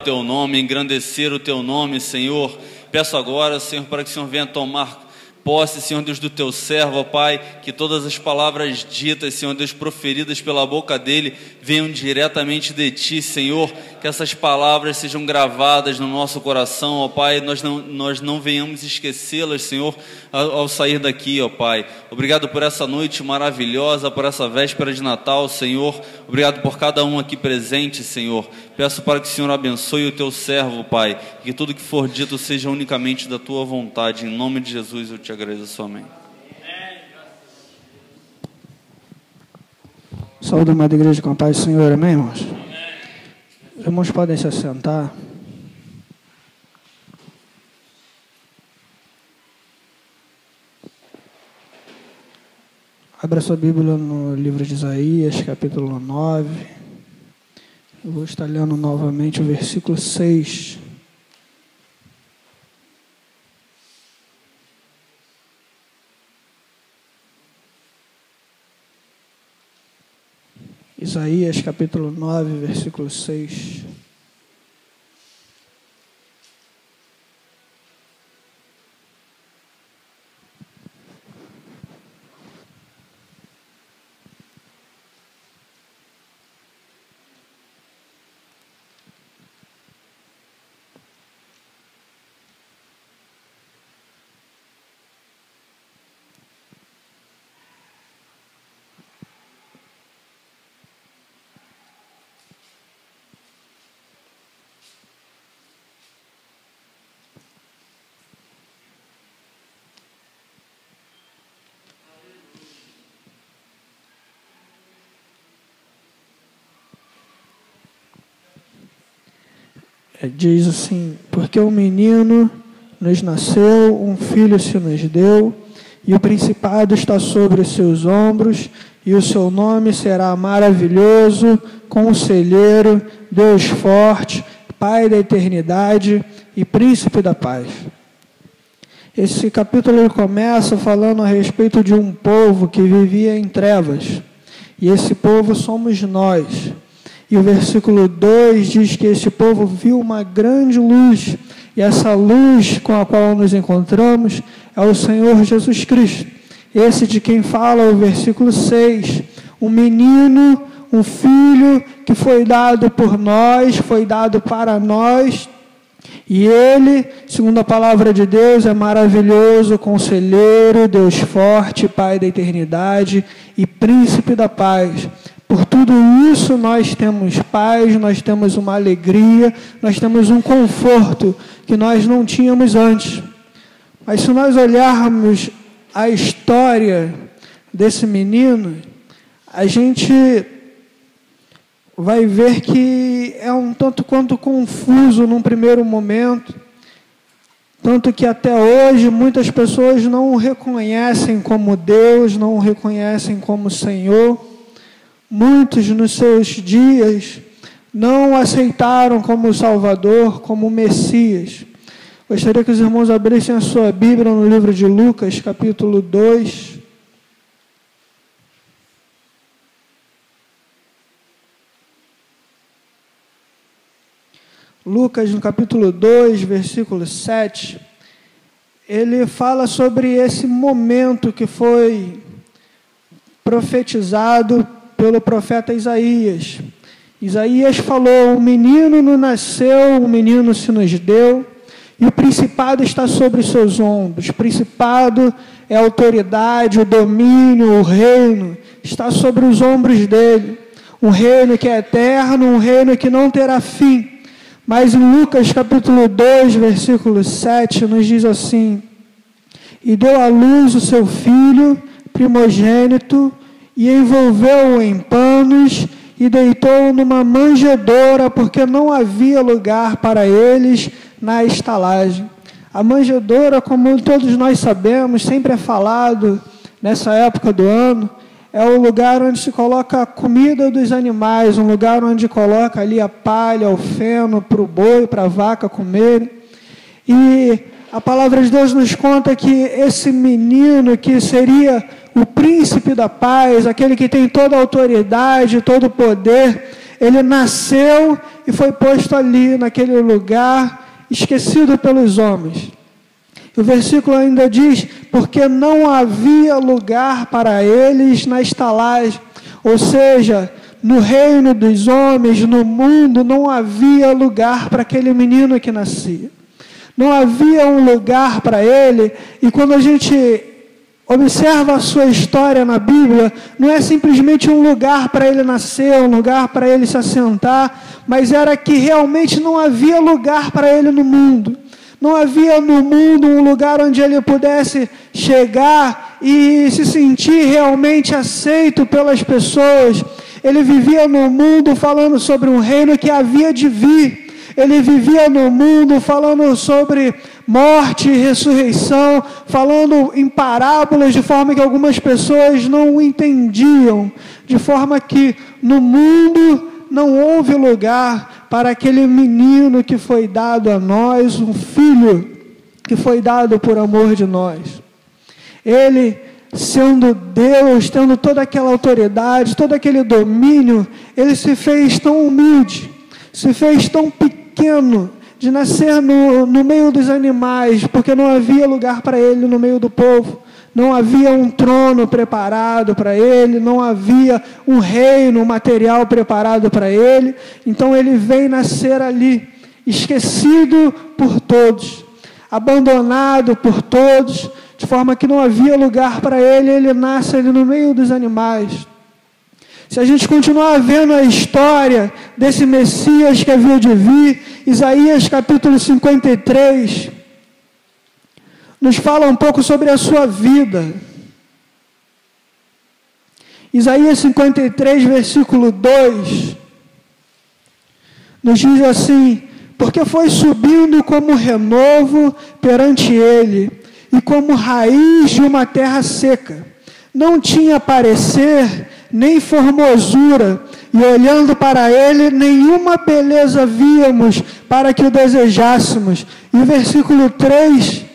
Teu nome, engrandecer o Teu nome, Senhor. Peço agora, Senhor, para que o Senhor venha tomar posse, Senhor Deus, do Teu servo, ó Pai, que todas as palavras ditas, Senhor Deus, proferidas pela boca dele, venham diretamente de Ti, Senhor, que essas palavras sejam gravadas no nosso coração, ó Pai, nós não venhamos esquecê-las, Senhor, ao sair daqui, ó Pai. Obrigado por essa noite maravilhosa, por essa véspera de Natal, Senhor. Obrigado por cada um aqui presente, Senhor. Peço para que o Senhor abençoe o Teu servo, Pai, e que tudo que for dito seja unicamente da Tua vontade. Em nome de Jesus eu Te agradeço, amém. Saúde, amada igreja, com a paz do Senhor, amém, irmãos? Os irmãos podem se assentar. Abra sua Bíblia no livro de Isaías, capítulo 9. Eu vou estar lendo novamente o versículo 6. Isaías, capítulo 9, versículo 6. Diz assim: porque um menino nos nasceu, um filho se nos deu, e o principado está sobre os seus ombros, e o seu nome será maravilhoso, conselheiro, Deus forte, Pai da eternidade e príncipe da paz. Esse capítulo ele começa falando a respeito de um povo que vivia em trevas, e esse povo somos nós. E o versículo 2 diz que esse povo viu uma grande luz, e essa luz com a qual nos encontramos é o Senhor Jesus Cristo. Esse de quem fala o versículo 6, um menino, um filho que foi dado por nós, foi dado para nós, e ele, segundo a palavra de Deus, é maravilhoso, conselheiro, Deus forte, Pai da eternidade e príncipe da paz. Por tudo isso nós temos paz, nós temos uma alegria, nós temos um conforto que nós não tínhamos antes. Mas se nós olharmos a história desse menino, a gente vai ver que é um tanto quanto confuso num primeiro momento, tanto que até hoje muitas pessoas não o reconhecem como Deus, não o reconhecem como Senhor. Muitos nos seus dias não o aceitaram como Salvador, como Messias. Gostaria que os irmãos abrissem a sua Bíblia no livro de Lucas, capítulo 2. Lucas, no capítulo 2, versículo 7, ele fala sobre esse momento que foi profetizado pelo profeta Isaías. Isaías falou: um menino nos nasceu, um menino se nos deu, e o principado está sobre os seus ombros. O principado é a autoridade, o domínio, o reino, está sobre os ombros dele. Um reino que é eterno, um reino que não terá fim. Mas em Lucas capítulo 2, versículo 7, nos diz assim: e deu à luz o seu filho primogênito, e envolveu-o em panos, e deitou-o numa manjedoura, porque não havia lugar para eles na estalagem. A manjedoura, como todos nós sabemos, sempre é falado nessa época do ano, é o lugar onde se coloca a comida dos animais, um lugar onde coloca ali a palha, o feno para o boi, para a vaca comerem. E a palavra de Deus nos conta que esse menino, que seria o príncipe da paz, aquele que tem toda a autoridade, todo o poder, ele nasceu e foi posto ali, naquele lugar, esquecido pelos homens. O versículo ainda diz, porque não havia lugar para eles na estalagem, ou seja, no reino dos homens, no mundo, não havia lugar para aquele menino que nascia. Não havia um lugar para ele, e quando a gente observa a sua história na Bíblia, não é simplesmente um lugar para ele nascer, um lugar para ele se assentar, mas era que realmente não havia lugar para ele no mundo. Não havia no mundo um lugar onde ele pudesse chegar e se sentir realmente aceito pelas pessoas. Ele vivia no mundo falando sobre um reino que havia de vir. Ele vivia no mundo falando sobre morte e ressurreição, falando em parábolas de forma que algumas pessoas não o entendiam, de forma que no mundo não houve lugar para aquele menino que foi dado a nós, um filho que foi dado por amor de nós. Ele, sendo Deus, tendo toda aquela autoridade, todo aquele domínio, ele se fez tão humilde, se fez tão pequeno, de nascer no meio dos animais, porque não havia lugar para ele no meio do povo. Não havia um trono preparado para ele, não havia um reino material preparado para ele. Então ele vem nascer ali, esquecido por todos, abandonado por todos, de forma que não havia lugar para ele. Ele nasce ali no meio dos animais. Se a gente continuar vendo a história desse Messias que havia de vir, Isaías capítulo 53, nos fala um pouco sobre a sua vida. Isaías 53, versículo 2, nos diz assim, porque foi subindo como renovo perante ele, e como raiz de uma terra seca. Não tinha parecer, nem formosura, e olhando para ele, nenhuma beleza víamos para que o desejássemos. E o versículo 3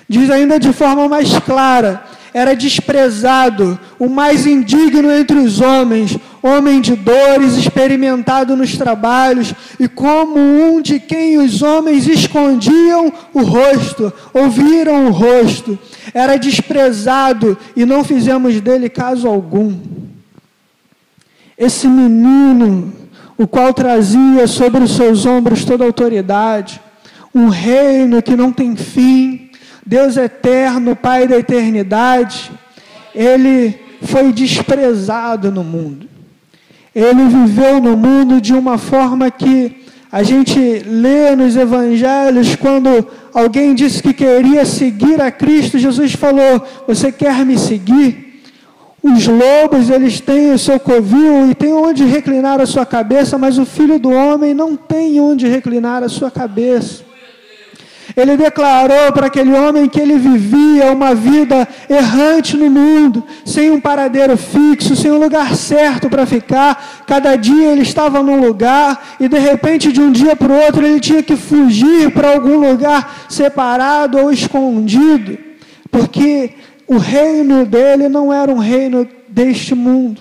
diz ainda de forma mais clara, era desprezado, o mais indigno entre os homens, homem de dores, experimentado nos trabalhos, e como um de quem os homens escondiam o rosto, ouviram o rosto. Era desprezado, e não fizemos dele caso algum. Esse menino, o qual trazia sobre os seus ombros toda a autoridade, um reino que não tem fim, Deus eterno, Pai da eternidade, ele foi desprezado no mundo. Ele viveu no mundo de uma forma que a gente lê nos evangelhos, quando alguém disse que queria seguir a Cristo, Jesus falou, você quer me seguir? Os lobos, eles têm o seu covil e têm onde reclinar a sua cabeça, mas o Filho do Homem não tem onde reclinar a sua cabeça. Ele declarou para aquele homem que ele vivia uma vida errante no mundo, sem um paradeiro fixo, sem um lugar certo para ficar. Cada dia ele estava num lugar e de repente de um dia para o outro ele tinha que fugir para algum lugar separado ou escondido, porque o reino dele não era um reino deste mundo,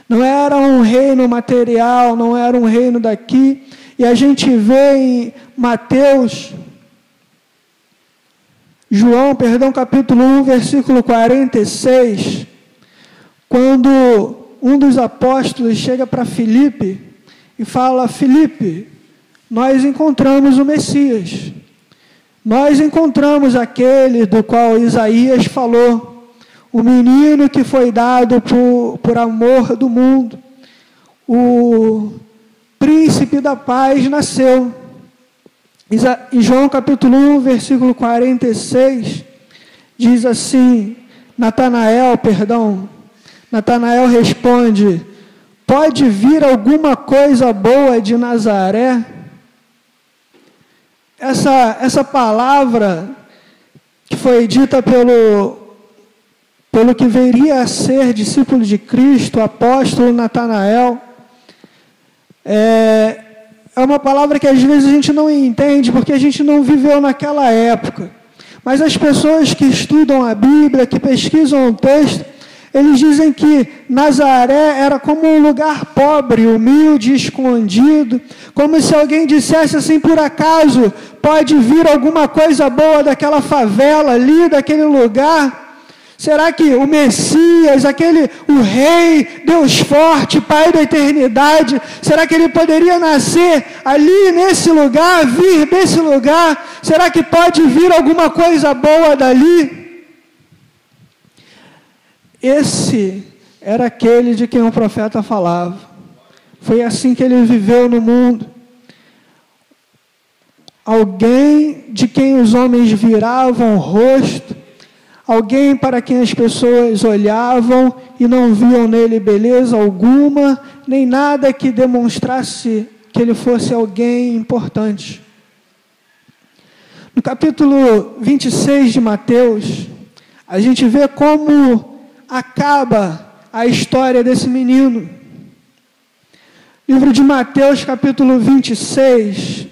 não era um reino material, não era um reino daqui. E a gente vê em João, capítulo 1, versículo 46, quando um dos apóstolos chega para Filipe e fala, Filipe, nós encontramos o Messias, nós encontramos aquele do qual Isaías falou, o menino que foi dado por amor do mundo, o príncipe da paz nasceu. Em João capítulo 1, versículo 46, diz assim, Natanael responde, pode vir alguma coisa boa de Nazaré? Essa palavra que foi dita pelo que viria a ser discípulo de Cristo, apóstolo Natanael, é uma palavra que às vezes a gente não entende, porque a gente não viveu naquela época. Mas as pessoas que estudam a Bíblia, que pesquisam o texto, eles dizem que Nazaré era como um lugar pobre, humilde, escondido, como se alguém dissesse assim, por acaso, pode vir alguma coisa boa daquela favela ali, daquele lugar? Será que o Messias, o Rei, Deus forte, Pai da eternidade, será que ele poderia nascer ali nesse lugar, vir desse lugar? Será que pode vir alguma coisa boa dali? Esse era aquele de quem o profeta falava. Foi assim que ele viveu no mundo. Alguém de quem os homens viravam o rosto, alguém para quem as pessoas olhavam e não viam nele beleza alguma, nem nada que demonstrasse que ele fosse alguém importante. No capítulo 26 de Mateus, a gente vê como acaba a história desse menino. Livro de Mateus, capítulo 26,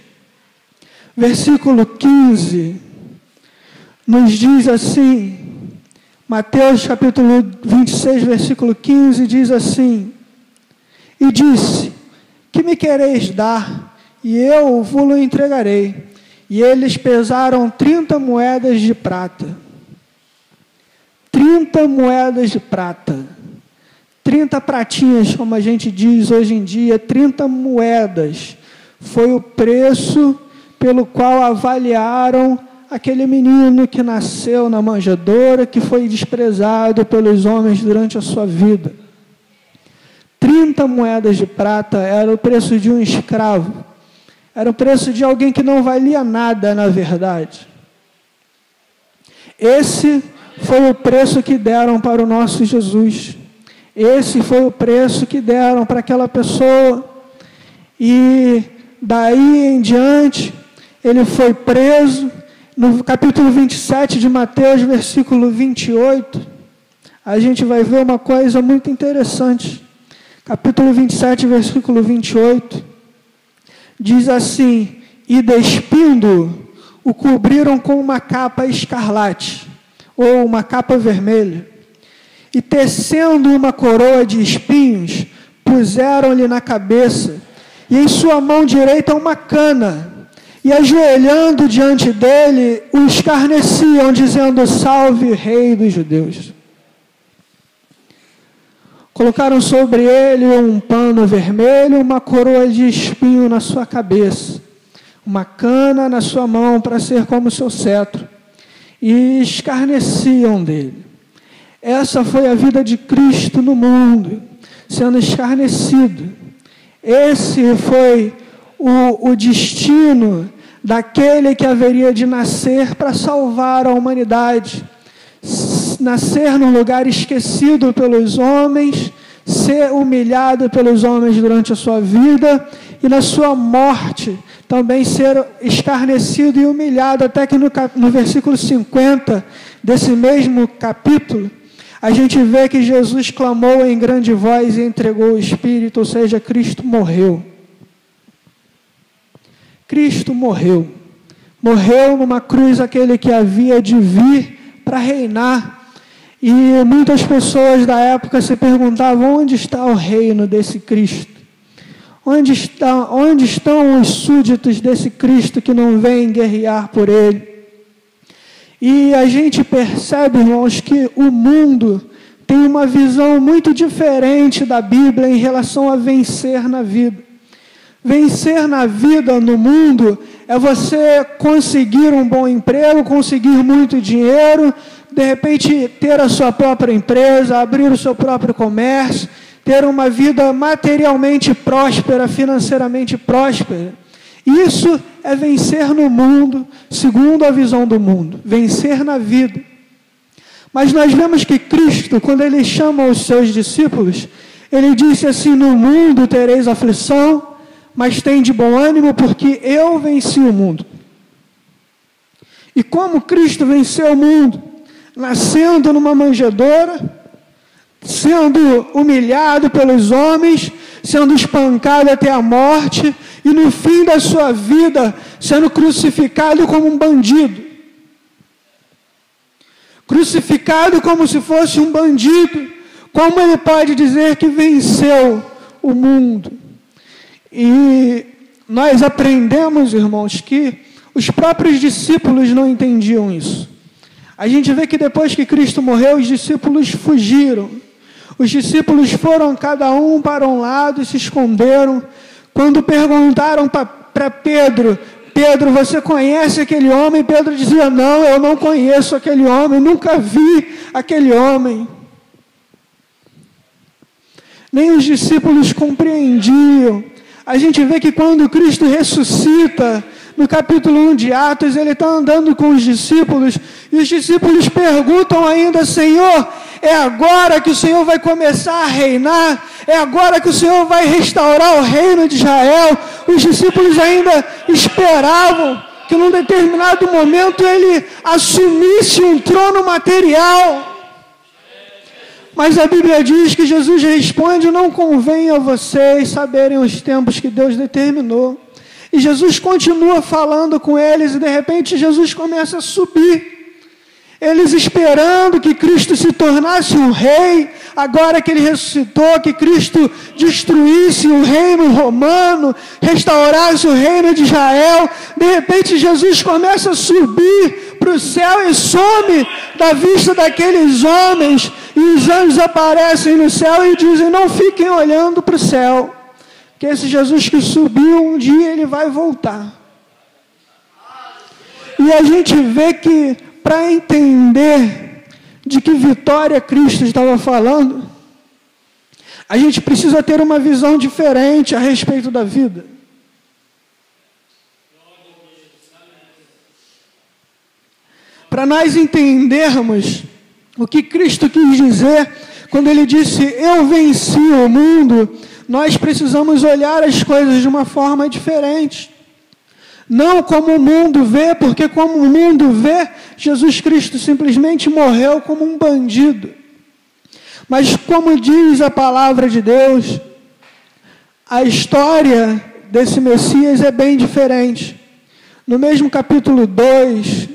versículo 15, nos diz assim, Mateus capítulo 26, versículo 15, diz assim, e disse, que me quereis dar? E eu vos entregarei. E eles pesaram 30 moedas de prata. 30 moedas de prata. 30 pratinhas, como a gente diz hoje em dia, 30 moedas. Foi o preço pelo qual avaliaram aquele menino que nasceu na manjedoura, que foi desprezado pelos homens durante a sua vida. 30 moedas de prata era o preço de um escravo. Era o preço de alguém que não valia nada, na verdade. Esse foi o preço que deram para o nosso Jesus. Esse foi o preço que deram para aquela pessoa. E daí em diante, ele foi preso. No capítulo 27 de Mateus, versículo 28, a gente vai ver uma coisa muito interessante. Capítulo 27, versículo 28, diz assim, e despindo, o cobriram com uma capa escarlate, ou uma capa vermelha, e tecendo uma coroa de espinhos, puseram-lhe na cabeça, e em sua mão direita uma cana, e ajoelhando diante dele, o escarneciam, dizendo, salve, Rei dos Judeus. Colocaram sobre ele um pano vermelho, uma coroa de espinho na sua cabeça, uma cana na sua mão para ser como seu cetro, e escarneciam dele. Essa foi a vida de Cristo no mundo, sendo escarnecido. Esse foi o destino daquele que haveria de nascer para salvar a humanidade, nascer num lugar esquecido pelos homens, ser humilhado pelos homens durante a sua vida e na sua morte também ser escarnecido e humilhado, até que no versículo 50 desse mesmo capítulo, a gente vê que Jesus clamou em grande voz e entregou o Espírito, ou seja, Cristo morreu. Cristo morreu. Morreu numa cruz aquele que havia de vir para reinar. E muitas pessoas da época se perguntavam, onde está o reino desse Cristo? Onde estão os súditos desse Cristo que não vêm guerrear por ele? E a gente percebe, irmãos, que o mundo tem uma visão muito diferente da Bíblia em relação a vencer na vida. Vencer na vida, no mundo, é você conseguir um bom emprego, conseguir muito dinheiro, de repente ter a sua própria empresa, abrir o seu próprio comércio, ter uma vida materialmente próspera, financeiramente próspera. Isso é vencer no mundo, segundo a visão do mundo, vencer na vida. Mas nós vemos que Cristo, quando ele chama os seus discípulos, ele disse assim, no mundo tereis aflição, mas tem de bom ânimo, porque eu venci o mundo. E como Cristo venceu o mundo? Nascendo numa manjedoura, sendo humilhado pelos homens, sendo espancado até a morte, e no fim da sua vida, sendo crucificado como um bandido. Crucificado como se fosse um bandido, Como ele pode dizer que venceu o mundo? E nós aprendemos, irmãos, que os próprios discípulos não entendiam isso. A gente vê que depois que Cristo morreu, os discípulos fugiram. Os discípulos foram cada um para um lado e se esconderam. Quando perguntaram para Pedro, Pedro, você conhece aquele homem? Pedro dizia, não, eu não conheço aquele homem, nunca vi aquele homem. Nem os discípulos compreendiam. A gente vê que quando Cristo ressuscita, no capítulo 1 de Atos, ele está andando com os discípulos, e os discípulos perguntam ainda, Senhor, é agora que o Senhor vai começar a reinar? É agora que o Senhor vai restaurar o reino de Israel? Os discípulos ainda esperavam que num determinado momento ele assumisse um trono material. Mas a Bíblia diz que Jesus responde, não convém a vocês saberem os tempos que Deus determinou. E Jesus continua falando com eles, e de repente Jesus começa a subir. Eles esperando que Cristo se tornasse um rei, agora que ele ressuscitou, que Cristo destruísse o reino romano, restaurasse o reino de Israel. De repente Jesus começa a subir para o céu e some da vista daqueles homens. E os anjos aparecem no céu e dizem, não fiquem olhando para o céu, que esse Jesus que subiu, um dia ele vai voltar. E a gente vê que, para entender de que vitória Cristo estava falando, a gente precisa ter uma visão diferente a respeito da vida. Para nós entendermos o que Cristo quis dizer quando ele disse, eu venci o mundo, nós precisamos olhar as coisas de uma forma diferente. Não como o mundo vê, porque como o mundo vê, Jesus Cristo simplesmente morreu como um bandido. Mas como diz a palavra de Deus, a história desse Messias é bem diferente. No mesmo capítulo 2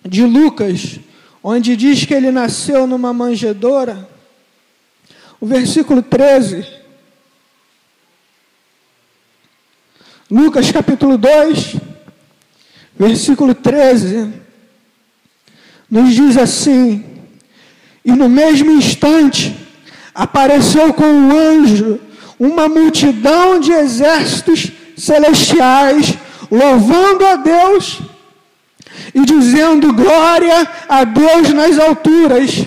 de Lucas, onde diz que ele nasceu numa manjedoura, o versículo 13, Lucas capítulo 2, versículo 13, nos diz assim, e no mesmo instante apareceu com um anjo uma multidão de exércitos celestiais, louvando a Deus e dizendo, glória a Deus nas alturas,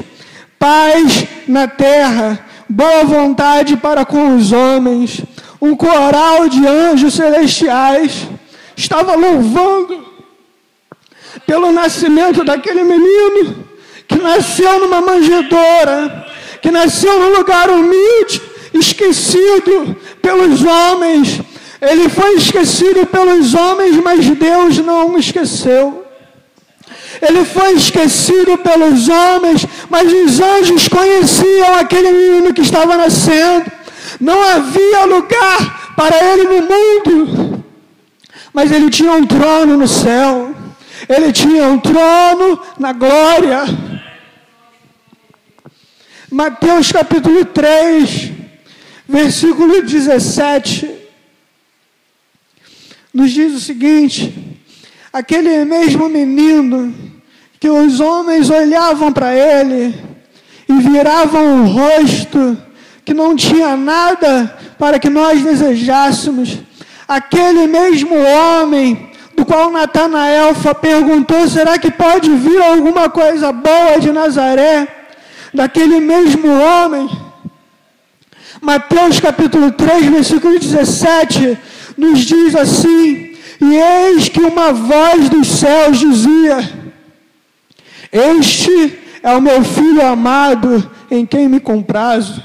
paz na terra, boa vontade para com os homens. Um coral de anjos celestiais estava louvando pelo nascimento daquele menino que nasceu numa manjedoura, que nasceu num lugar humilde, esquecido pelos homens. Ele foi esquecido pelos homens, mas Deus não o esqueceu. Ele foi esquecido pelos homens, mas os anjos conheciam aquele menino que estava nascendo. Não havia lugar para ele no mundo, mas ele tinha um trono no céu. Ele tinha um trono na glória. Mateus capítulo 3, versículo 17, nos diz o seguinte, aquele mesmo menino que os homens olhavam para ele e viravam o rosto, que não tinha nada para que nós desejássemos, aquele mesmo homem do qual Natanael perguntou, será que pode vir alguma coisa boa de Nazaré? Daquele mesmo homem, Mateus capítulo 3, versículo 17, nos diz assim, e eis que uma voz dos céus dizia, este é o meu filho amado, em quem me comprazo.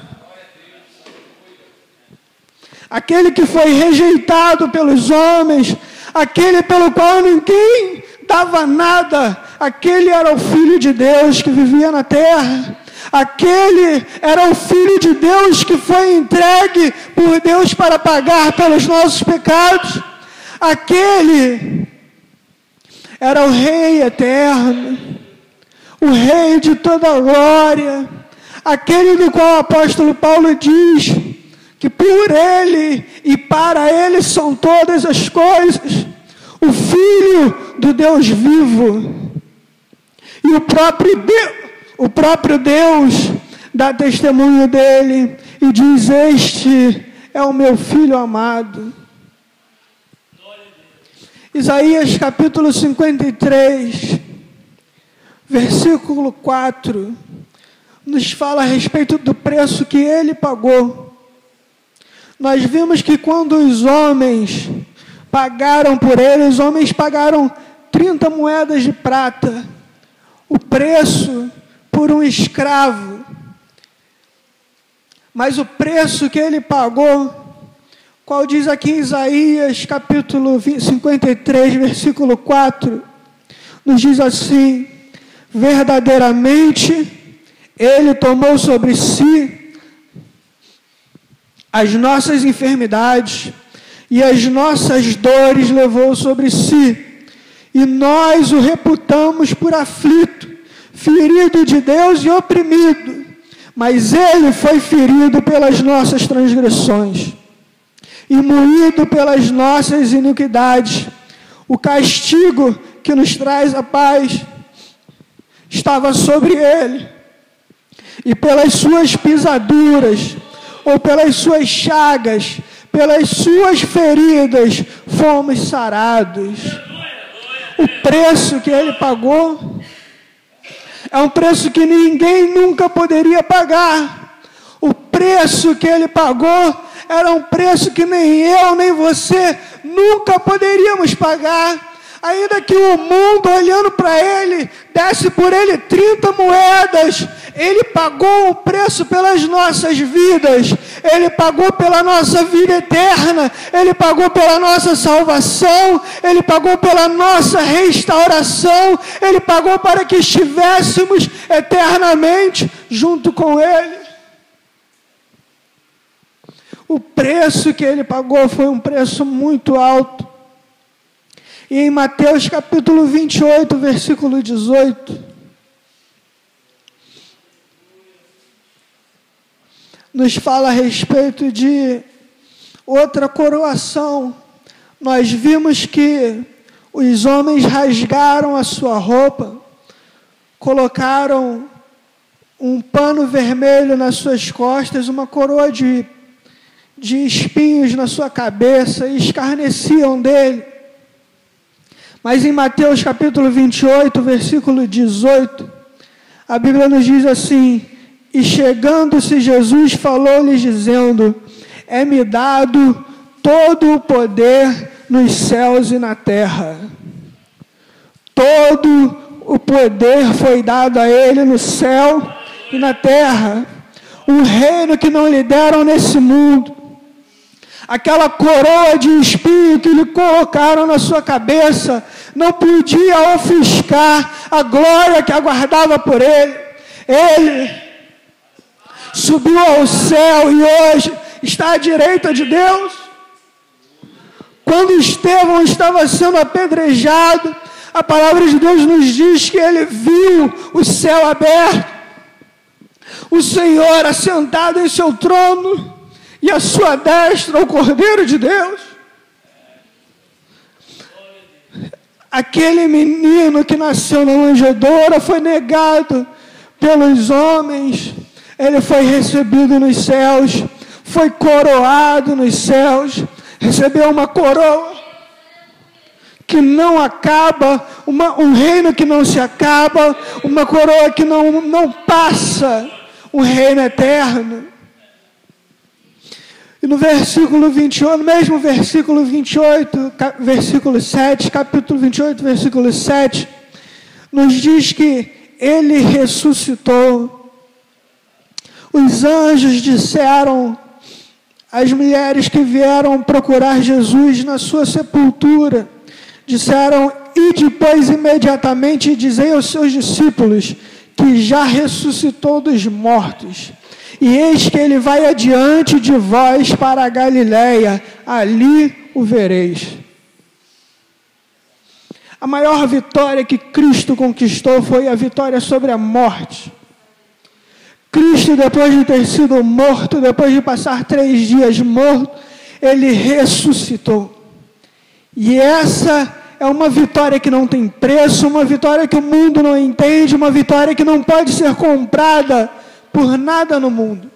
Aquele que foi rejeitado pelos homens, aquele pelo qual ninguém dava nada, aquele era o Filho de Deus que vivia na terra. Aquele era o Filho de Deus que foi entregue por Deus para pagar pelos nossos pecados. Aquele era o Rei eterno, o Rei de toda a glória, aquele do qual o apóstolo Paulo diz que por ele e para ele são todas as coisas, o Filho do Deus vivo. E o próprio Deus dá testemunho dele e diz: este é o meu Filho amado. Isaías capítulo 53, versículo 4, nos fala a respeito do preço que ele pagou. Nós vimos que quando os homens pagaram por ele, os homens pagaram 30 moedas de prata, o preço por um escravo. Mas o preço que ele pagou, qual diz aqui em Isaías capítulo 53, versículo 4, nos diz assim: verdadeiramente ele tomou sobre si as nossas enfermidades e as nossas dores levou sobre si, e nós o reputamos por aflito, ferido de Deus e oprimido, mas ele foi ferido pelas nossas transgressões e moído pelas nossas iniquidades. O castigo que nos traz a paz estava sobre ele, e pelas suas pisaduras, ou pelas suas chagas, pelas suas feridas, fomos sarados. O preço que ele pagou é um preço que ninguém nunca poderia pagar. O preço que ele pagou era um preço que nem eu, nem você nunca poderíamos pagar. Ainda que o mundo, olhando para ele, desse por ele 30 moedas, ele pagou o preço pelas nossas vidas, ele pagou pela nossa vida eterna, ele pagou pela nossa salvação, ele pagou pela nossa restauração, ele pagou para que estivéssemos eternamente junto com ele. O preço que ele pagou foi um preço muito alto. E em Mateus capítulo 28, versículo 18, nos fala a respeito de outra coroação. Nós vimos que os homens rasgaram a sua roupa, colocaram um pano vermelho nas suas costas, uma coroa de espinhos na sua cabeça e escarneciam dele. Mas em Mateus capítulo 28, versículo 18, a Bíblia nos diz assim: e chegando-se Jesus falou-lhes dizendo: é-me dado todo o poder nos céus e na terra. Todo o poder foi dado a ele no céu e na terra. Um reino que não lhe deram nesse mundo. Aquela coroa de espinho que lhe colocaram na sua cabeça não podia ofuscar a glória que aguardava por ele. Ele subiu ao céu e hoje está à direita de Deus. Quando Estevão estava sendo apedrejado, a palavra de Deus nos diz que ele viu o céu aberto, o Senhor assentado em seu trono, e a sua destra, o Cordeiro de Deus. Aquele menino que nasceu na manjedoura foi negado pelos homens, ele foi recebido nos céus, foi coroado nos céus, recebeu uma coroa que não acaba, um reino que não se acaba, uma coroa que não passa, um reino eterno. E no versículo 28, no mesmo versículo 28, versículo 7, capítulo 28, versículo 7, nos diz que ele ressuscitou. Os anjos disseram às mulheres que vieram procurar Jesus na sua sepultura, disseram: e depois imediatamente dizei aos seus discípulos que já ressuscitou dos mortos. E eis que ele vai adiante de vós para a Galiléia, ali o vereis. A maior vitória que Cristo conquistou foi a vitória sobre a morte. Cristo, depois de ter sido morto, depois de passar 3 dias morto, ele ressuscitou. E essa é uma vitória que não tem preço, uma vitória que o mundo não entende, uma vitória que não pode ser comprada por nada no mundo.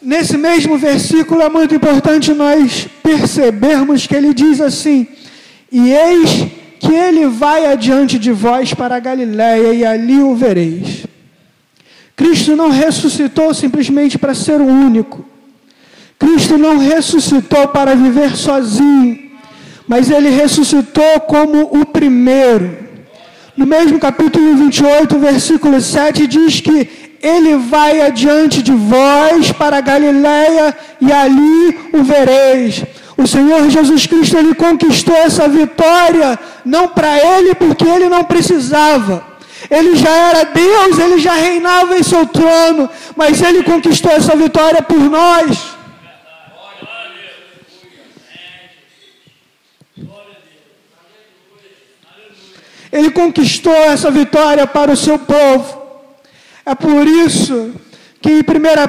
Nesse mesmo versículo é muito importante nós percebermos que ele diz assim: e eis que ele vai adiante de vós para a Galiléia, e ali o vereis. Cristo não ressuscitou simplesmente para ser o único. Cristo não ressuscitou para viver sozinho, mas ele ressuscitou como o primeiro. No mesmo capítulo 28, versículo 7, diz que ele vai adiante de vós para a Galiléia, e ali o vereis. O Senhor Jesus Cristo, ele conquistou essa vitória, não para ele, porque ele não precisava. Ele já era Deus, ele já reinava em seu trono, mas ele conquistou essa vitória por nós. Ele conquistou essa vitória para o seu povo. É por isso que em 1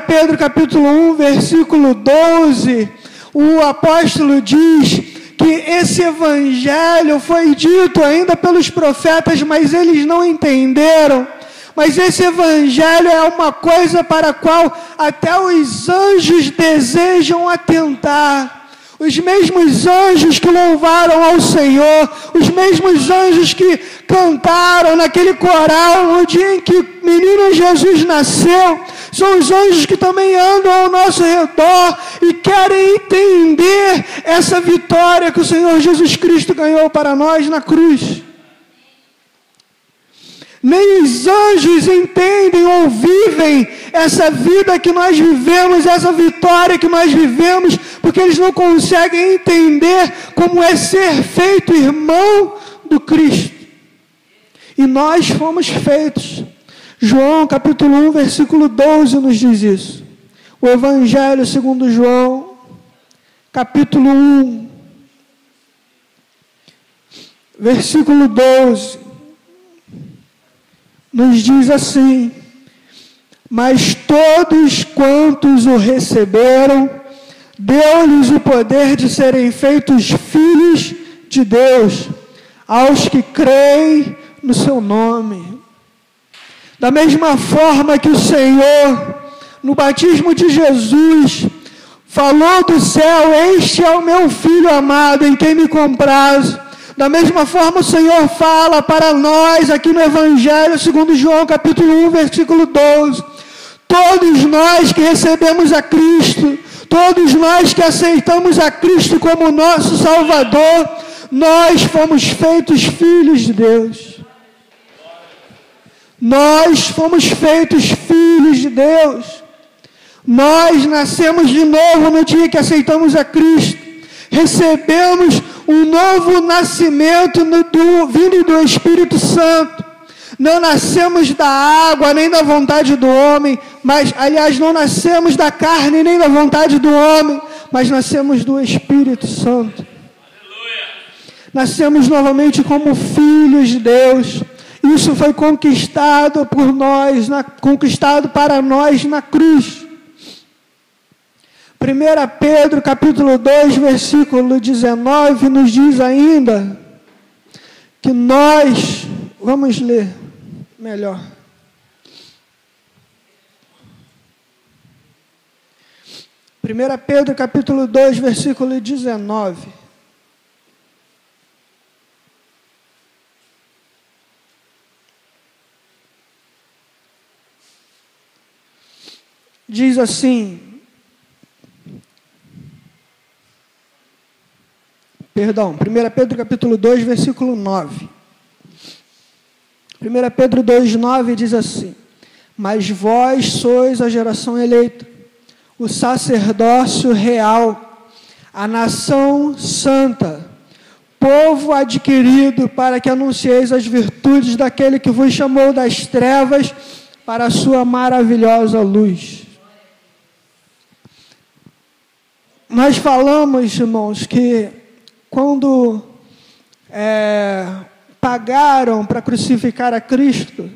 Pedro capítulo 1, versículo 12, o apóstolo diz que esse evangelho foi dito ainda pelos profetas, mas eles não entenderam. Mas esse evangelho é uma coisa para a qual até os anjos desejam atentar. Os mesmos anjos que louvaram ao Senhor, os mesmos anjos que cantaram naquele coral no dia em que o menino Jesus nasceu, são os anjos que também andam ao nosso redor e querem entender essa vitória que o Senhor Jesus Cristo ganhou para nós na cruz. Nem os anjos entendem ou vivem essa vida que nós vivemos, essa vitória que nós vivemos, porque eles não conseguem entender como é ser feito irmão do Cristo. E nós fomos feitos. João capítulo 1, versículo 12 nos diz isso. O Evangelho segundo João, capítulo 1, versículo 12. Nos diz assim: mas todos quantos o receberam, deu-lhes o poder de serem feitos filhos de Deus, aos que creem no seu nome. Da mesma forma que o Senhor, no batismo de Jesus, falou do céu: este é o meu Filho amado, em quem me comprazo. Da mesma forma o Senhor fala para nós aqui no Evangelho segundo João capítulo 1, versículo 12. Todos nós que recebemos a Cristo, todos nós que aceitamos a Cristo como nosso Salvador, nós fomos feitos filhos de Deus. Nós fomos feitos filhos de Deus. Nós nascemos de novo no dia que aceitamos a Cristo. Recebemos um novo nascimento vindo do Espírito Santo. Não nascemos da água, nem da vontade do homem, mas, aliás, não nascemos da carne, nem da vontade do homem, mas nascemos do Espírito Santo. Aleluia. Nascemos novamente como filhos de Deus. Isso foi conquistado por nós, conquistado para nós na cruz. 1 Pedro capítulo 2, versículo 19, nos diz ainda que nós, vamos ler melhor. Primeira Pedro capítulo 2, versículo 19. Diz assim, perdão, 1 Pedro capítulo 2, versículo 9. 1 Pedro 2, 9 diz assim: mas vós sois a geração eleita, o sacerdócio real, a nação santa, povo adquirido, para que anuncieis as virtudes daquele que vos chamou das trevas para a sua maravilhosa luz. Nós falamos, irmãos, que quando pagaram para crucificar a Cristo,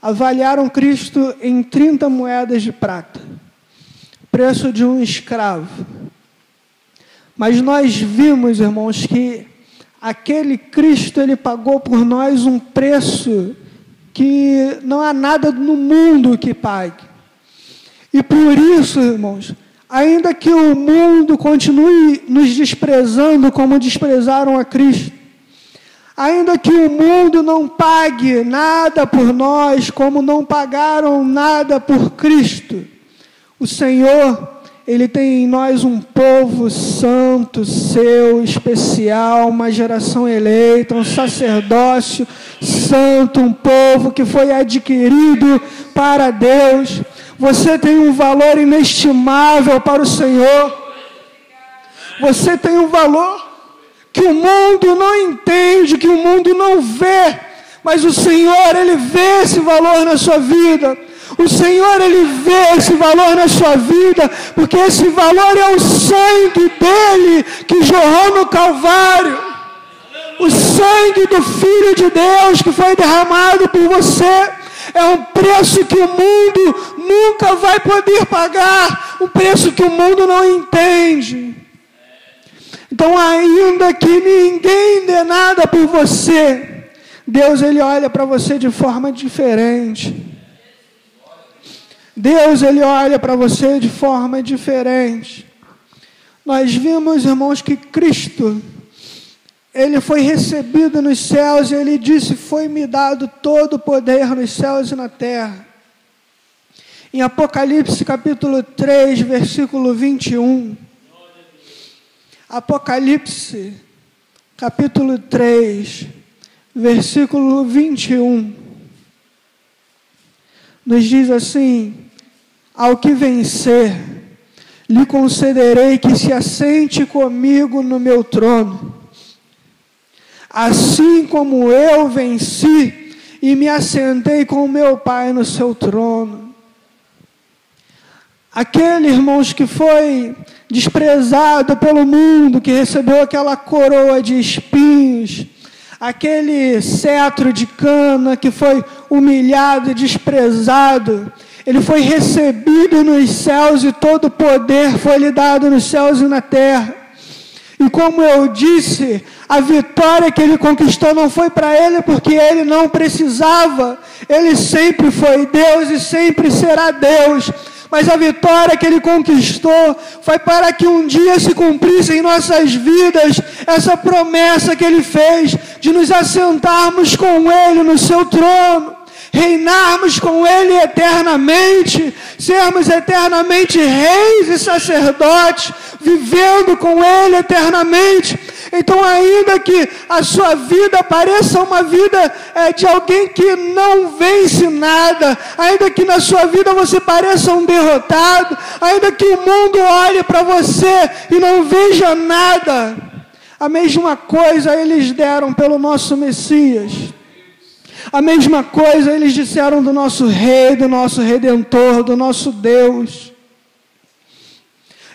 avaliaram Cristo em 30 moedas de prata, preço de um escravo. Mas nós vimos, irmãos, que aquele Cristo, ele pagou por nós um preço que não há nada no mundo que pague. E por isso, irmãos, ainda que o mundo continue nos desprezando como desprezaram a Cristo, ainda que o mundo não pague nada por nós, como não pagaram nada por Cristo, o Senhor, Ele tem em nós um povo santo, seu, especial, uma geração eleita, um sacerdócio santo, um povo que foi adquirido para Deus. Você tem um valor inestimável para o Senhor. Você tem um valor que o mundo não entende, que o mundo não vê, mas o Senhor, Ele vê esse valor na sua vida. O Senhor, Ele vê esse valor na sua vida, porque esse valor é o sangue dEle que jorrou no Calvário. O sangue do Filho de Deus que foi derramado por você é um preço que o mundo nunca vai poder pagar, um preço que o mundo não entende. Então, ainda que ninguém dê nada por você, Deus, Ele olha para você de forma diferente. Deus, Ele olha para você de forma diferente. Nós vimos, irmãos, que Cristo, Ele foi recebido nos céus e Ele disse: foi-me dado todo o poder nos céus e na terra. Em Apocalipse capítulo 3, versículo 21. Apocalipse capítulo 3, versículo 21. Nos diz assim: ao que vencer, lhe concederei que se assente comigo no meu trono, assim como eu venci e me assentei com meu Pai no seu trono. Aquele, irmãos, que foi desprezado pelo mundo, que recebeu aquela coroa de espinhos, aquele cetro de cana, que foi humilhado e desprezado, ele foi recebido nos céus e todo o poder foi lhe dado nos céus e na terra. E como eu disse, a vitória que ele conquistou não foi para ele porque ele não precisava. Ele sempre foi Deus e sempre será Deus. Mas a vitória que Ele conquistou foi para que um dia se cumprisse em nossas vidas essa promessa que Ele fez de nos assentarmos com Ele no seu trono, reinarmos com Ele eternamente, sermos eternamente reis e sacerdotes, vivendo com Ele eternamente. Então, ainda que a sua vida pareça uma vida de alguém que não vence nada, ainda que na sua vida você pareça um derrotado, ainda que o mundo olhe para você e não veja nada, a mesma coisa eles deram pelo nosso Messias. A mesma coisa eles disseram do nosso Rei, do nosso Redentor, do nosso Deus.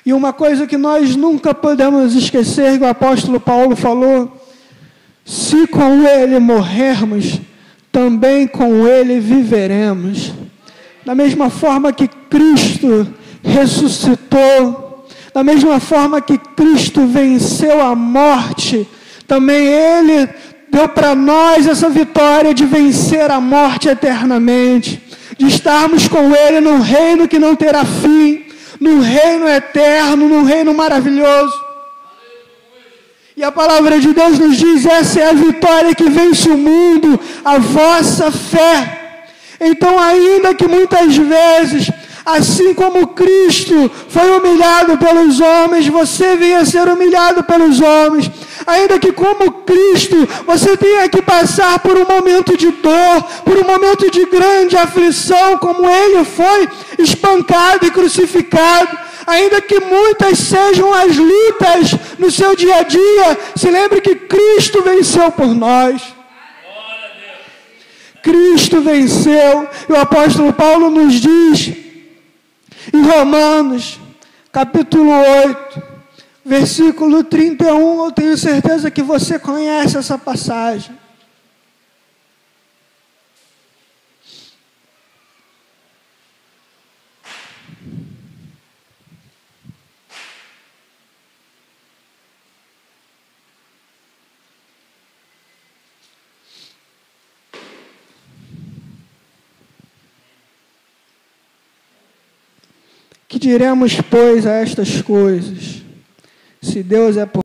E uma coisa que nós nunca podemos esquecer, que o apóstolo Paulo falou: se com Ele morrermos, também com Ele viveremos. Da mesma forma que Cristo ressuscitou, da mesma forma que Cristo venceu a morte, também Ele deu para nós essa vitória de vencer a morte eternamente, de estarmos com Ele num reino que não terá fim, num reino eterno, num reino maravilhoso. E a palavra de Deus nos diz: essa é a vitória que vence o mundo, a vossa fé. Então, ainda que muitas vezes, assim como Cristo foi humilhado pelos homens, você venha a ser humilhado pelos homens. Ainda que como Cristo, você tenha que passar por um momento de dor, por um momento de grande aflição, como Ele foi espancado e crucificado. Ainda que muitas sejam as lutas no seu dia a dia, se lembre que Cristo venceu por nós. Cristo venceu. E o apóstolo Paulo nos diz em Romanos, capítulo 8, versículo 31, eu tenho certeza que você conhece essa passagem. Que diremos, pois, a estas coisas? Se Deus é por